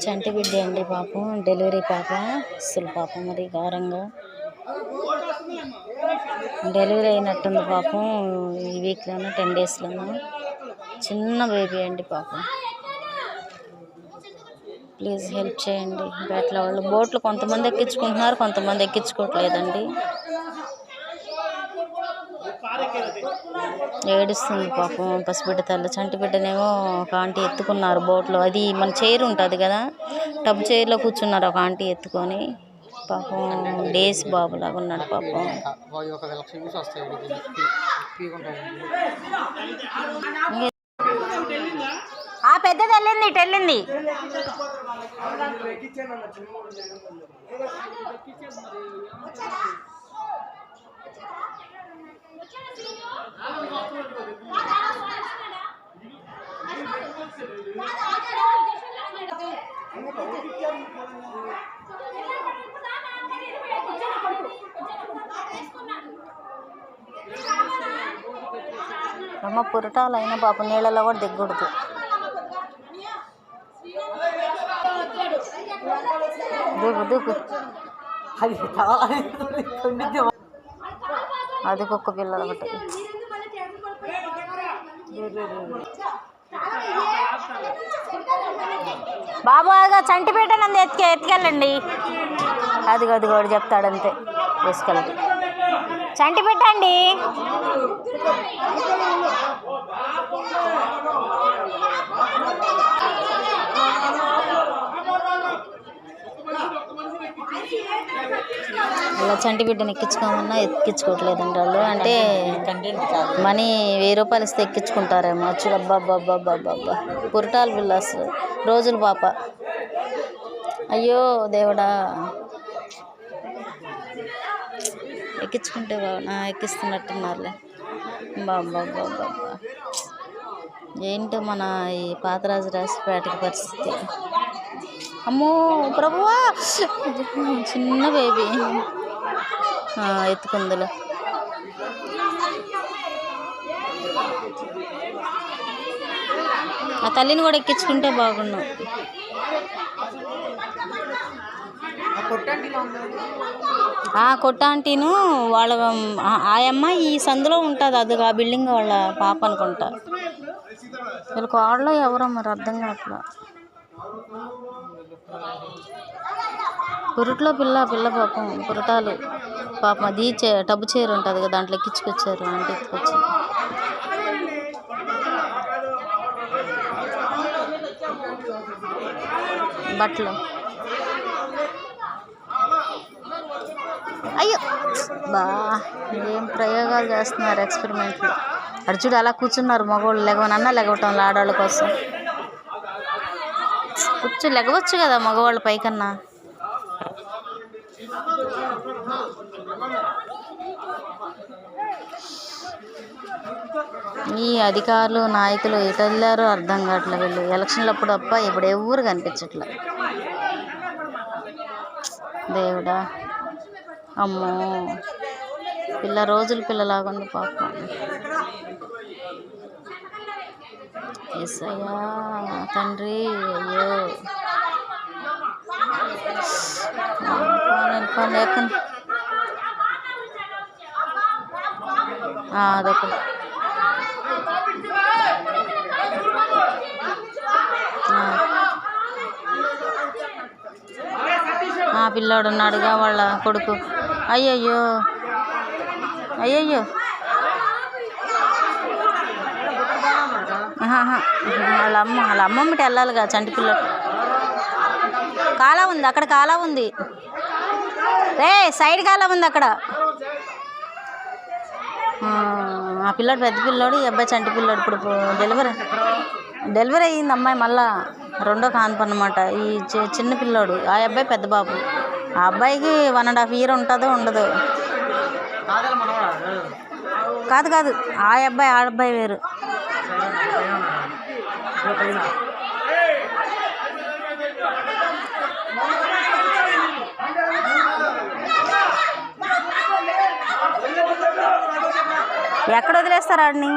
చంటి బిడ్డ అండి పాపం, డెలివరీ పాప. అసలు పాపం మరి ఘోరంగా డెలివరీ అయినట్టుంది పాపం. ఈ వీక్లోనూ 10 డేస్లోనూ చిన్న బేబీ అండి పాపం. ప్లీజ్ హెల్ప్ చేయండి. బయట వాళ్ళు బోట్లు కొంతమంది ఎక్కించుకుంటున్నారు, కొంతమంది ఎక్కించుకోవట్లేదండి. ఏడుస్తుంది పాపం పసిబిడ్డ తల్లి. చంటి బిడ్డనేమో ఒక ఆంటీ ఎత్తుకున్నారు బోట్లో. అది మన చైర్ ఉంటుంది కదా, టబ్ చైర్లో కూర్చున్నారు ఒక ఆంటీ ఎత్తుకొని. పాపం డేస్ బాబులాగా ఉన్నాడు పాపం. ఆ పెద్దది వెళ్ళింది, ఇటు వెళ్ళింది. అమ్మ పురటాలు అయినా పాపం నీళ్ళలో కూడా దిగకూడదు. దూకు దూకు. అది కుక్క పిల్లలు ఒకటి. బాబాగా చంటి పెట్టనంది ఎత్తుకెళ్ళండి. అది కూడా చెప్తాడంతే, తీసుకెళ్ళండి. చంటి పెట్టండి. అలా చంటి బిడ్డను ఎక్కించుకోమన్నా ఎక్కించుకోవట్లేదండి వాళ్ళు. అంటే మనీ 1000 రూపాయలు ఇస్తే ఎక్కించుకుంటారేమో. వచ్చి అబ్బాబ్బాబ్బాబ్బా పురటాలు పిల్ల, అసలు రోజుల పాప. అయ్యో దేవుడా, ఎక్కించుకుంటే ఎక్కిస్తున్నట్టున్నారులే. బాబ్బాబ్బాబ్బా ఏంటో మన ఈ పాతరాజురాజపేటకి పరిస్థితి. అమ్మో ప్రభువా, చిన్న బేబీ ఎత్తుకుందులో. ఆ తల్లిని కూడా ఎక్కించుకుంటే బాగున్నాం. కొట్టాంటీను వాళ్ళ ఆయమ్మ ఈ సందులో ఉంటుంది. అది ఆ బిల్డింగ్ వాళ్ళ పాప అనుకుంటా. వీళ్ళకి వాళ్ళలో ఎవరో మరి అర్థం కావట్లా. పురుట్లో పిల్ల పాపం పురటాలు పాపం. అది టబ్బు చైర్ ఉంటుంది కదా, దాంట్లో ఎక్కించుకొచ్చారు అంటే ఎత్తుకొచ్చారు. బట్టలు అయ్యో బా, ఏం ప్రయోగాలు చేస్తున్నారు, ఎక్స్పెరిమెంట్లు. అర్జుడు అలా కూర్చున్నారు మగవాళ్ళు. లెగవనన్నా లెగవటం ఆడవాళ్ళ కోసం. లెగవచ్చు కదా మగవాళ్ళ పైకన్నా. ఈ అధికారులు నాయకులు ఎటు వెళ్ళారో అర్థం కావట్లేదు. వీళ్ళు ఎలక్షన్లప్పుడు అప్ప ఇప్పుడు ఎవరు కనిపించట్లే. దేవుడా, అమ్మో పిల్ల రోజులు పిల్లలాగుంది పాపం. యేసయ్యా తండ్రి, అయ్యో అదొక పిల్లోడు ఉన్నాడుగా వాళ్ళ కొడుకు. అయ్యయ్యో అయ్యయ్యో, వాళ్ళ అమ్మమ్మటి వెళ్ళాలిగా చంటి పిల్లడు. కాలా ఉంది అక్కడ, కాలా ఉంది రే, సైడ్ కాలా ఉంది అక్కడ. ఆ పిల్లోడు పెద్ద పిల్లోడు, ఈ అబ్బాయి చంటి పిల్లోడు. ఇప్పుడు డెలివరీ అయ్యింది అమ్మాయి, మళ్ళా రెండో కాన్పు అన్నమాట. ఈ చిన్న పిల్లోడు, ఆ అబ్బాయి పెద్ద బాబు. ఆ అబ్బాయికి 1.5 year ఉంటుందో ఉండదు. కాదు ఆ అబ్బాయి ఆడబ్బాయి వేరు. ఎక్కడ వదిలేస్తారు ఆడిని?